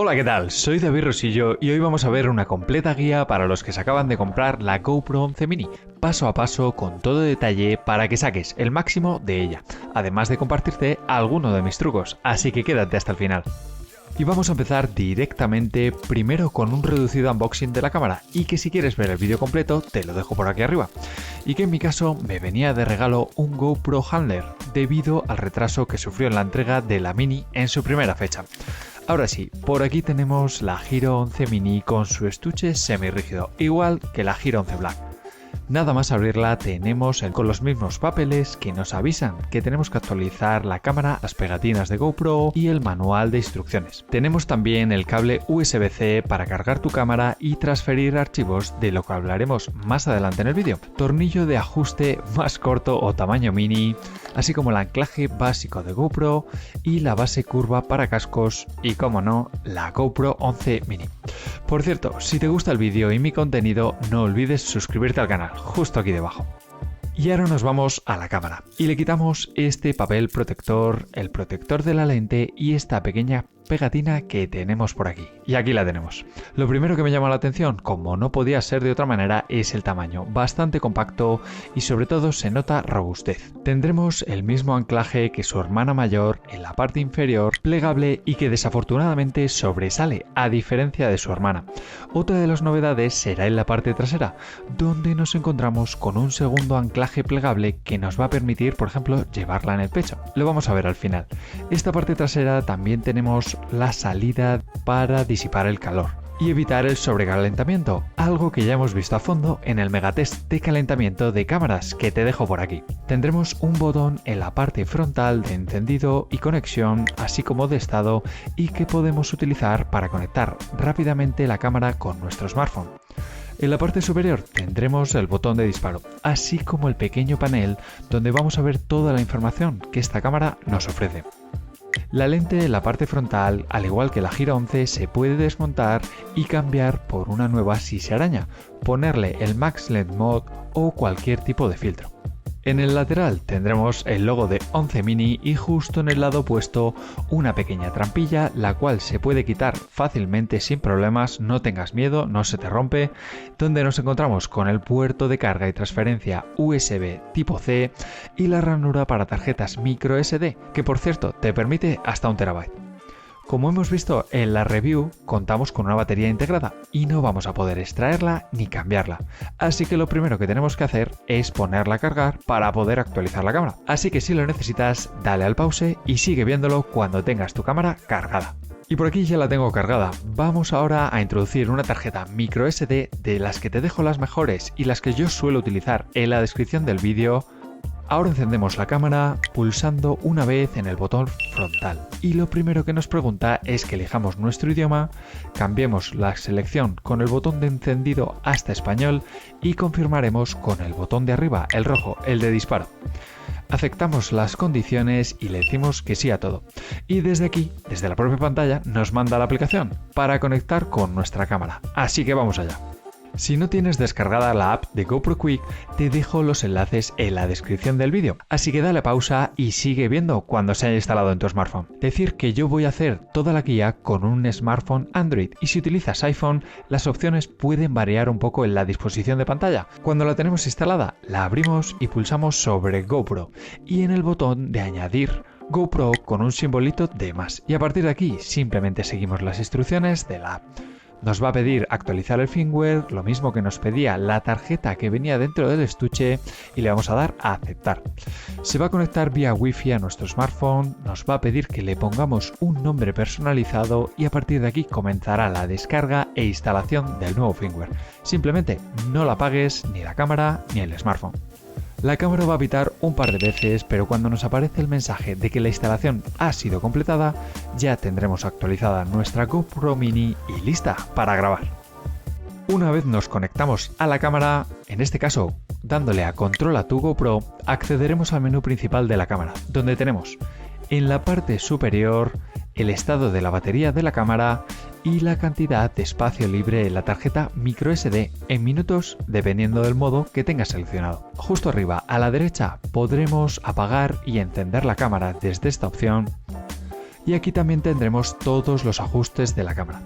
Hola, ¿qué tal? Soy David Rosillo y hoy vamos a ver una completa guía para los que se acaban de comprar la GoPro 11 Mini, paso a paso con todo detalle para que saques el máximo de ella, además de compartirte alguno de mis trucos, así que quédate hasta el final. Y vamos a empezar directamente primero con un reducido unboxing de la cámara y que si quieres ver el vídeo completo te lo dejo por aquí arriba. Y que en mi caso me venía de regalo un GoPro Handler debido al retraso que sufrió en la entrega de la Mini en su primera fecha. Ahora sí, por aquí tenemos la Giro 11 Mini con su estuche semirrígido, igual que la Giro 11 Black. Nada más abrirla tenemos con los mismos papeles que nos avisan que tenemos que actualizar la cámara, las pegatinas de GoPro y el manual de instrucciones. Tenemos también el cable USB-C para cargar tu cámara y transferir archivos, de lo que hablaremos más adelante en el vídeo. Tornillo de ajuste más corto o tamaño mini, así como el anclaje básico de GoPro y la base curva para cascos y, como no, la GoPro 11 Mini. Por cierto, si te gusta el vídeo y mi contenido, no olvides suscribirte al canal, justo aquí debajo. Y ahora nos vamos a la cámara y le quitamos este papel protector, el protector de la lente y esta pequeña pegatina que tenemos por aquí. Y aquí la tenemos. Lo primero que me llama la atención, como no podía ser de otra manera, es el tamaño, bastante compacto y sobre todo se nota robustez. Tendremos el mismo anclaje que su hermana mayor en la parte inferior, plegable y que desafortunadamente sobresale a diferencia de su hermana. Otra de las novedades será en la parte trasera, donde nos encontramos con un segundo anclaje plegable que nos va a permitir, por ejemplo, llevarla en el pecho. Lo vamos a ver al final. Esta parte trasera también tenemos la salida para disipar el calor y evitar el sobrecalentamiento, algo que ya hemos visto a fondo en el megatest de calentamiento de cámaras que te dejo por aquí. Tendremos un botón en la parte frontal de encendido y conexión, así como de estado, y que podemos utilizar para conectar rápidamente la cámara con nuestro smartphone. En la parte superior tendremos el botón de disparo, así como el pequeño panel donde vamos a ver toda la información que esta cámara nos ofrece. La lente en la parte frontal, al igual que la Giro 11, se puede desmontar y cambiar por una nueva si se araña, ponerle el Max Lens Mode o cualquier tipo de filtro. En el lateral tendremos el logo de 11 Mini y justo en el lado opuesto una pequeña trampilla, la cual se puede quitar fácilmente sin problemas, no tengas miedo, no se te rompe, donde nos encontramos con el puerto de carga y transferencia USB tipo C y la ranura para tarjetas micro SD, que por cierto te permite hasta 1 TB. Como hemos visto en la review, contamos con una batería integrada y no vamos a poder extraerla ni cambiarla. Así que lo primero que tenemos que hacer es ponerla a cargar para poder actualizar la cámara. Así que si lo necesitas, dale al pause y sigue viéndolo cuando tengas tu cámara cargada. Y por aquí ya la tengo cargada. Vamos ahora a introducir una tarjeta micro SD de las que te dejo las mejores y las que yo suelo utilizar en la descripción del vídeo. Ahora encendemos la cámara pulsando una vez en el botón frontal y lo primero que nos pregunta es que elijamos nuestro idioma, cambiemos la selección con el botón de encendido hasta español y confirmaremos con el botón de arriba, el rojo, el de disparo. Aceptamos las condiciones y le decimos que sí a todo. Y desde aquí, desde la propia pantalla, nos manda la aplicación para conectar con nuestra cámara. Así que vamos allá. Si no tienes descargada la app de GoPro Quik, te dejo los enlaces en la descripción del vídeo, así que dale pausa y sigue viendo cuando se haya instalado en tu smartphone. Decir que yo voy a hacer toda la guía con un smartphone Android y si utilizas iPhone, las opciones pueden variar un poco en la disposición de pantalla. Cuando la tenemos instalada, la abrimos y pulsamos sobre GoPro y en el botón de añadir GoPro con un simbolito de más y a partir de aquí simplemente seguimos las instrucciones de la app. Nos va a pedir actualizar el firmware, lo mismo que nos pedía la tarjeta que venía dentro del estuche y le vamos a dar a aceptar. Se va a conectar vía Wi-Fi a nuestro smartphone, nos va a pedir que le pongamos un nombre personalizado y a partir de aquí comenzará la descarga e instalación del nuevo firmware. Simplemente no la apagues ni la cámara ni el smartphone. La cámara va a pitar un par de veces, pero cuando nos aparece el mensaje de que la instalación ha sido completada, ya tendremos actualizada nuestra GoPro Mini y lista para grabar. Una vez nos conectamos a la cámara, en este caso dándole a control a tu GoPro, accederemos al menú principal de la cámara, donde tenemos en la parte superior el estado de la batería de la cámara y la cantidad de espacio libre en la tarjeta microSD en minutos dependiendo del modo que tengas seleccionado. Justo arriba a la derecha podremos apagar y encender la cámara desde esta opción Y aquí también tendremos todos los ajustes de la cámara.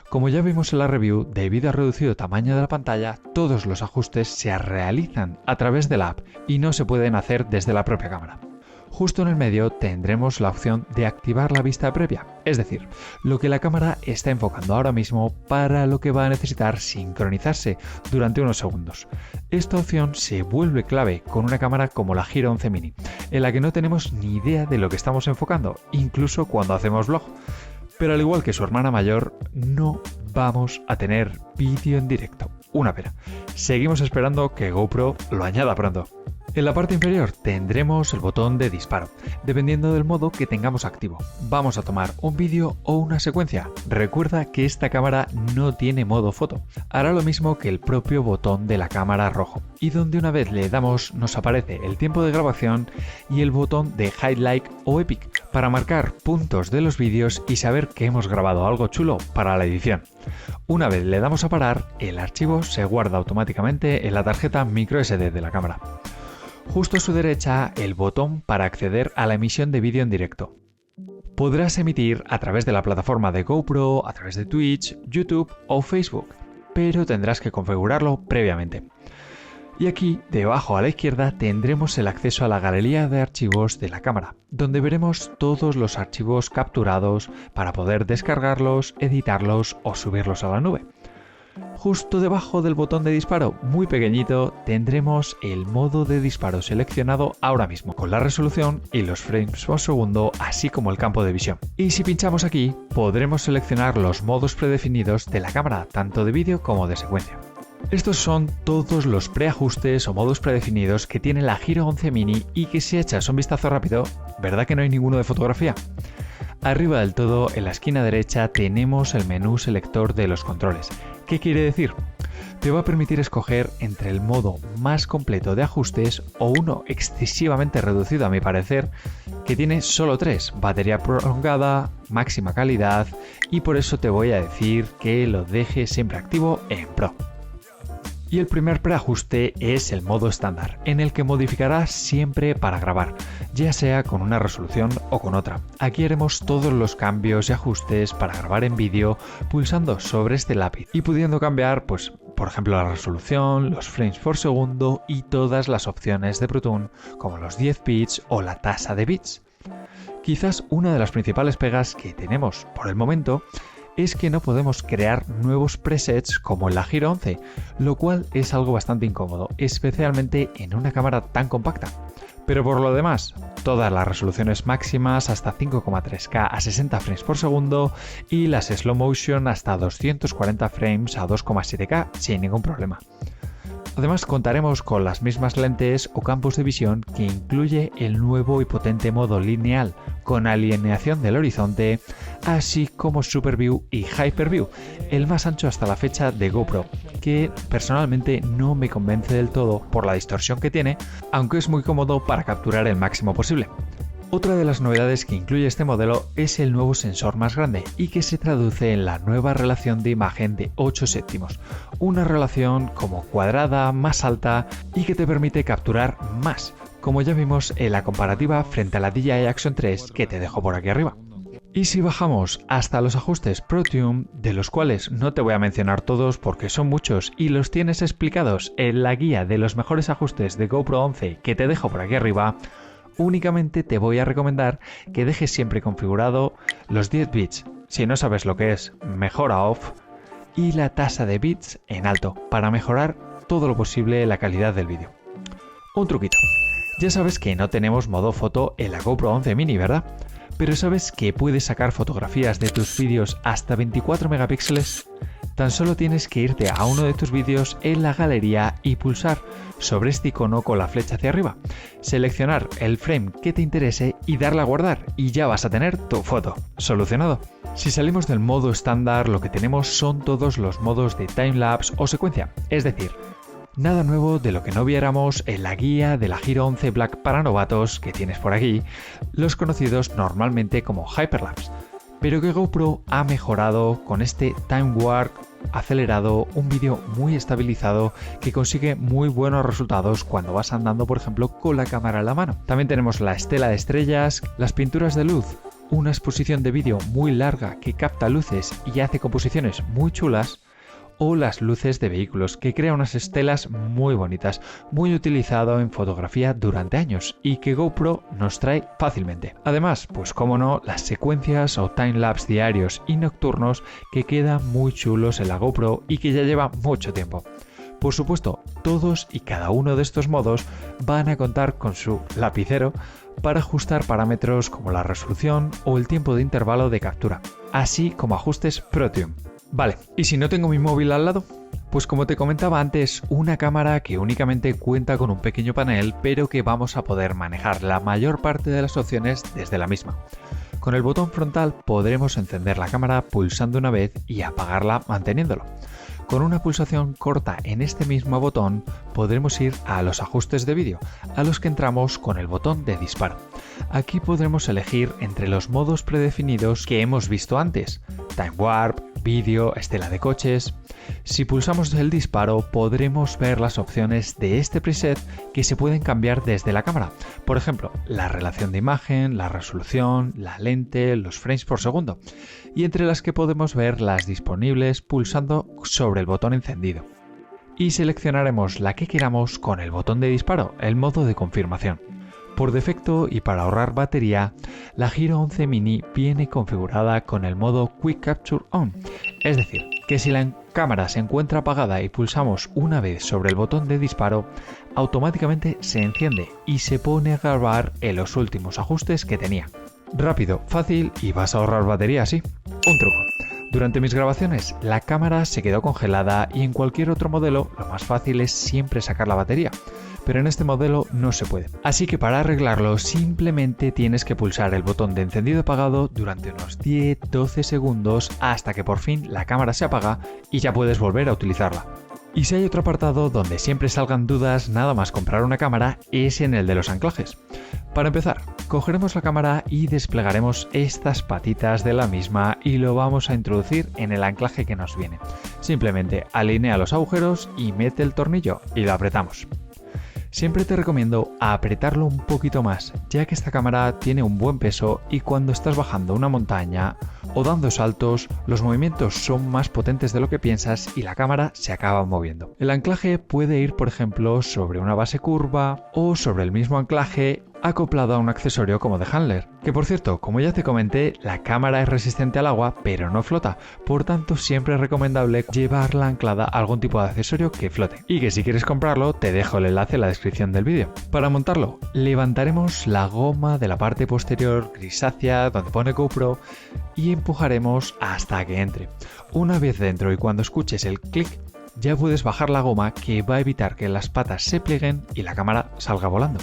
Como ya vimos en la review, debido al reducido tamaño de la pantalla, todos los ajustes se realizan a través de la app y no se pueden hacer desde la propia cámara. Justo en el medio tendremos la opción de activar la vista previa, es decir, lo que la cámara está enfocando ahora mismo para lo que va a necesitar sincronizarse durante unos segundos. Esta opción se vuelve clave con una cámara como la Giro 11 Mini, en la que no tenemos ni idea de lo que estamos enfocando, incluso cuando hacemos vlog. Pero al igual que su hermana mayor, no vamos a tener vídeo en directo. Una pena. Seguimos esperando que GoPro lo añada pronto. En la parte inferior tendremos el botón de disparo, dependiendo del modo que tengamos activo. Vamos a tomar un vídeo o una secuencia. Recuerda que esta cámara no tiene modo foto. Hará lo mismo que el propio botón de la cámara rojo, y donde una vez le damos nos aparece el tiempo de grabación y el botón de Highlight o Epic para marcar puntos de los vídeos y saber que hemos grabado algo chulo para la edición. Una vez le damos a parar, el archivo se guarda automáticamente en la tarjeta microSD de la cámara. Justo a su derecha, el botón para acceder a la emisión de vídeo en directo. Podrás emitir a través de la plataforma de GoPro, a través de Twitch, YouTube o Facebook, pero tendrás que configurarlo previamente. Y aquí, debajo a la izquierda, tendremos el acceso a la galería de archivos de la cámara, donde veremos todos los archivos capturados para poder descargarlos, editarlos o subirlos a la nube. Justo debajo del botón de disparo, muy pequeñito, tendremos el modo de disparo seleccionado ahora mismo, con la resolución y los frames por segundo, así como el campo de visión. Y si pinchamos aquí, podremos seleccionar los modos predefinidos de la cámara, tanto de vídeo como de secuencia. Estos son todos los preajustes o modos predefinidos que tiene la Giro 11 Mini y que si echas un vistazo rápido, ¿verdad que no hay ninguno de fotografía? Arriba del todo, en la esquina derecha, tenemos el menú selector de los controles. ¿Qué quiere decir? Te va a permitir escoger entre el modo más completo de ajustes o uno excesivamente reducido a mi parecer, que tiene solo 3, batería prolongada, máxima calidad, y por eso te voy a decir que lo dejes siempre activo en Pro. Y el primer preajuste es el modo estándar, en el que modificarás siempre para grabar, ya sea con una resolución o con otra. Aquí haremos todos los cambios y ajustes para grabar en vídeo pulsando sobre este lápiz y pudiendo cambiar, pues, por ejemplo, la resolución, los frames por segundo y todas las opciones de Pro Tune, como los 10 bits o la tasa de bits. Quizás una de las principales pegas que tenemos por el momento es que no podemos crear nuevos presets como en la Giro 11, lo cual es algo bastante incómodo, especialmente en una cámara tan compacta. Pero por lo demás, todas las resoluciones máximas hasta 5,3K a 60 frames por segundo y las slow motion hasta 240 frames a 2,7K sin ningún problema. Además contaremos con las mismas lentes o campos de visión que incluye el nuevo y potente modo lineal con alineación del horizonte, así como Super View y Hyper View, el más ancho hasta la fecha de GoPro, que personalmente no me convence del todo por la distorsión que tiene, aunque es muy cómodo para capturar el máximo posible. Otra de las novedades que incluye este modelo es el nuevo sensor más grande y que se traduce en la nueva relación de imagen de 8 séptimos, una relación como cuadrada, más alta y que te permite capturar más, como ya vimos en la comparativa frente a la DJI Action 3 que te dejo por aquí arriba. Y si bajamos hasta los ajustes Pro Tune, de los cuales no te voy a mencionar todos porque son muchos y los tienes explicados en la guía de los mejores ajustes de GoPro 11 que te dejo por aquí arriba, únicamente te voy a recomendar que dejes siempre configurado los 10 bits, si no sabes lo que es, mejora off, y la tasa de bits en alto, para mejorar todo lo posible la calidad del vídeo. Un truquito, ya sabes que no tenemos modo foto en la GoPro 11 Mini, ¿verdad? Pero ¿sabes que puedes sacar fotografías de tus vídeos hasta 24 megapíxeles? Tan solo tienes que irte a uno de tus vídeos en la galería y pulsar sobre este icono con la flecha hacia arriba, seleccionar el frame que te interese y darle a guardar y ya vas a tener tu foto. Solucionado. Si salimos del modo estándar, lo que tenemos son todos los modos de timelapse o secuencia, es decir, nada nuevo de lo que no viéramos en la guía de la Giro 11 Black para novatos que tienes por aquí, los conocidos normalmente como Hyperlapse, pero que GoPro ha mejorado con este Time Warp acelerado, un vídeo muy estabilizado que consigue muy buenos resultados cuando vas andando, por ejemplo, con la cámara en la mano. También tenemos la estela de estrellas, las pinturas de luz una exposición de vídeo muy larga que capta luces y hace composiciones muy chulas, o las luces de vehículos, que crea unas estelas muy bonitas, muy utilizado en fotografía durante años y que GoPro nos trae fácilmente. Además, pues como no, las secuencias o timelapse diarios y nocturnos que quedan muy chulos en la GoPro y que ya lleva mucho tiempo. Por supuesto, todos y cada uno de estos modos van a contar con su lapicero para ajustar parámetros como la resolución o el tiempo de intervalo de captura, así como ajustes ProTune. Vale, ¿y si no tengo mi móvil al lado? Pues como te comentaba antes, una cámara que únicamente cuenta con un pequeño panel, pero que vamos a poder manejar la mayor parte de las opciones desde la misma. Con el botón frontal podremos encender la cámara pulsando una vez y apagarla manteniéndolo. Con una pulsación corta en este mismo botón podremos ir a los ajustes de vídeo, a los que entramos con el botón de disparo. Aquí podremos elegir entre los modos predefinidos que hemos visto antes: Time Warp, vídeo, estela de coches. Si pulsamos el disparo podremos ver las opciones de este preset que se pueden cambiar desde la cámara. Por ejemplo, la relación de imagen, la resolución, la lente, los frames por segundo, y entre las que podemos ver las disponibles pulsando sobre el botón encendido. Y seleccionaremos la que queramos con el botón de disparo, el modo de confirmación. Por defecto y para ahorrar batería, la Giro 11 Mini viene configurada con el modo Quick Capture On, es decir, que si la cámara se encuentra apagada y pulsamos una vez sobre el botón de disparo, automáticamente se enciende y se pone a grabar en los últimos ajustes que tenía. Rápido, fácil y vas a ahorrar batería así. Un truco. Durante mis grabaciones la cámara se quedó congelada y en cualquier otro modelo lo más fácil es siempre sacar la batería, pero en este modelo no se puede. Así que para arreglarlo simplemente tienes que pulsar el botón de encendido apagado durante unos 10-12 segundos hasta que por fin la cámara se apaga y ya puedes volver a utilizarla. Y si hay otro apartado donde siempre salgan dudas nada más comprar una cámara, es en el de los anclajes. Para empezar, cogeremos la cámara y desplegaremos estas patitas de la misma y lo vamos a introducir en el anclaje que nos viene. Simplemente alinea los agujeros y mete el tornillo y lo apretamos. Siempre te recomiendo apretarlo un poquito más, ya que esta cámara tiene un buen peso y cuando estás bajando una montaña o dando saltos, los movimientos son más potentes de lo que piensas y la cámara se acaba moviendo. El anclaje puede ir, por ejemplo, sobre una base curva o sobre el mismo anclaje acoplado a un accesorio como de handler, que por cierto, como ya te comenté, la cámara es resistente al agua pero no flota, por tanto siempre es recomendable llevarla anclada a algún tipo de accesorio que flote, y que si quieres comprarlo te dejo el enlace en la descripción del vídeo. Para montarlo, levantaremos la goma de la parte posterior grisácea donde pone GoPro y empujaremos hasta que entre. Una vez dentro y cuando escuches el clic, ya puedes bajar la goma, que va a evitar que las patas se plieguen y la cámara salga volando.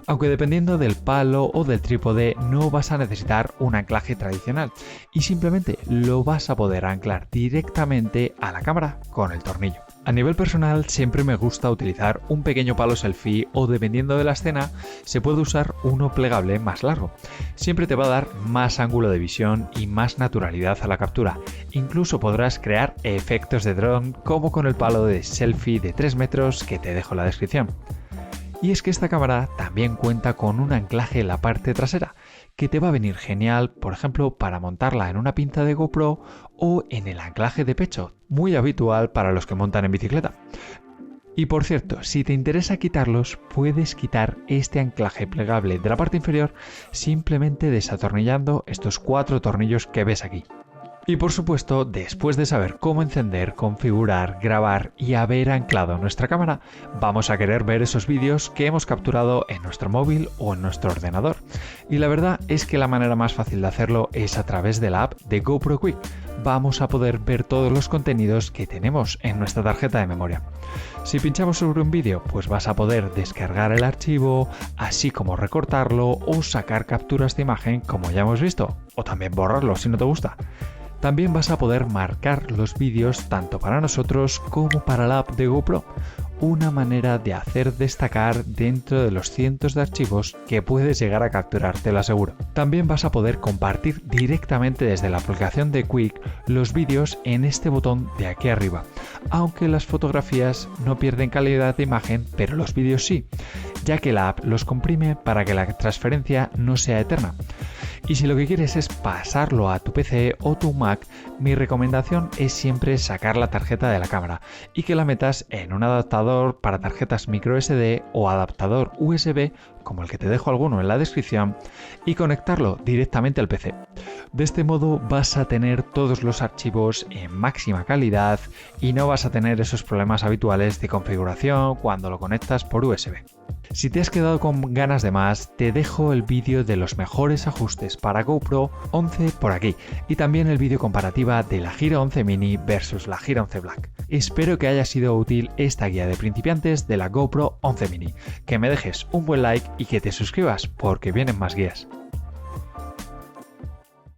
Aunque dependiendo del palo o del trípode no vas a necesitar un anclaje tradicional y simplemente lo vas a poder anclar directamente a la cámara con el tornillo. A nivel personal siempre me gusta utilizar un pequeño palo selfie o dependiendo de la escena se puede usar uno plegable más largo. Siempre te va a dar más ángulo de visión y más naturalidad a la captura. Incluso podrás crear efectos de dron como con el palo de selfie de 3 metros que te dejo en la descripción. Y es que esta cámara también cuenta con un anclaje en la parte trasera, que te va a venir genial, por ejemplo, para montarla en una pinza de GoPro o en el anclaje de pecho, muy habitual para los que montan en bicicleta. Y por cierto, si te interesa quitarlos, puedes quitar este anclaje plegable de la parte inferior simplemente desatornillando estos 4 tornillos que ves aquí. Y por supuesto, después de saber cómo encender, configurar, grabar y haber anclado nuestra cámara, vamos a querer ver esos vídeos que hemos capturado en nuestro móvil o en nuestro ordenador. Y la verdad es que la manera más fácil de hacerlo es a través de la app de GoPro Quick. Vamos a poder ver todos los contenidos que tenemos en nuestra tarjeta de memoria. Si pinchamos sobre un vídeo, pues vas a poder descargar el archivo, así como recortarlo o sacar capturas de imagen como ya hemos visto, o también borrarlo si no te gusta. También vas a poder marcar los vídeos tanto para nosotros como para la app de GoPro, una manera de hacer destacar dentro de los cientos de archivos que puedes llegar a capturar, te lo aseguro. También vas a poder compartir directamente desde la aplicación de Quick los vídeos en este botón de aquí arriba, aunque las fotografías no pierden calidad de imagen, pero los vídeos sí, ya que la app los comprime para que la transferencia no sea eterna. Y si lo que quieres es pasarlo a tu PC o tu Mac, mi recomendación es siempre sacar la tarjeta de la cámara y que la metas en un adaptador para tarjetas microSD o adaptador USB, como el que te dejo alguno en la descripción, y conectarlo directamente al PC. De este modo vas a tener todos los archivos en máxima calidad y no vas a tener esos problemas habituales de configuración cuando lo conectas por USB. Si te has quedado con ganas de más, te dejo el vídeo de los mejores ajustes para GoPro 11 por aquí y también el vídeo comparativa de la Gira 11 Mini versus la Gira 11 Black. Espero que haya sido útil esta guía de principiantes de la GoPro 11 Mini, que me dejes un buen like y que te suscribas porque vienen más guías.